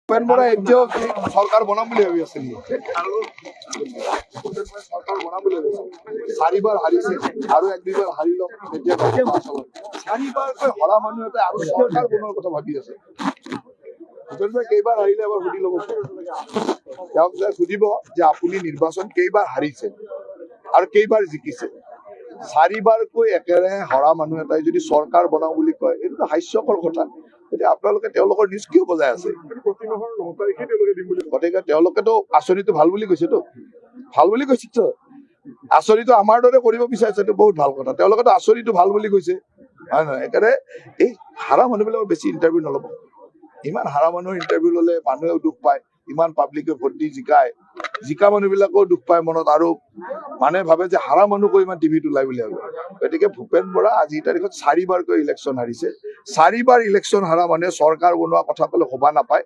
ভূপেন বৰা এতিয়াও চৰকাৰ বনাম বুলি ভাবি আছিল চৰকাৰ বনাম বুলি ভাবিছিল 4বাৰ হাৰিছে আৰু 1-2বাৰ হাৰি লওক তেতিয়া আচলতে 4বাৰকৈ হৰা মানুহ এটা আৰু চৰকাৰ বনোৱাৰ কথা ভাবি আছে ভূপেন বৰাই কেইবাৰ হাৰিলে এবাৰ সুধি ল'ব তেওঁক সুধিব যে আপুনি নিৰ্বাচন কেইবাৰ হাৰিছে আৰু কেইবাৰ জিকিছে 4বাৰকৈ একেৰাহে হৰা মানুহ এটাই যদি চৰকাৰ বনাও বুলি কয় এইটো হাস্যকৰ কথা এতিয়া আপোনালোকে তেওঁলোকৰ নিউজ কিয় বজাই আছে গতিকে তেওঁলোকেতো আঁচনিটো ভাল বুলি কৈছেতো আঁচনিটো আমাৰ দৰে কৰিব বিচাৰিছে এইটো বহুত ভাল কথা তেওঁলোকেতো আঁচনিটো ভাল বুলি কৈছে হয় নহয় একেবাৰে এই হাৰা মানুহবিলাকৰ বেছি ইণ্টাৰভিউ নল'ব ইমান হাৰা মানুহৰ ইণ্টাৰভিউ ল'লে মানুহেও দুখ পায় ইমান পাব্লিকে ভোট দি জিকা মানুহবিলাকেও দুখ পায় মনত আৰু মানুহে ভাবে যে হাৰা মানুহকো ইমান টিভিত ওলাই বুলি ভাবে গতিকে ভূপেন বৰা আজিৰ তাৰিখত 4বাৰকৈ ইলেকশ্যন হাৰিছে 4বাৰ ইলেকশ্যন হাৰা মানুহে চৰকাৰ বনোৱা কথা ক'লে শোভা নাপায়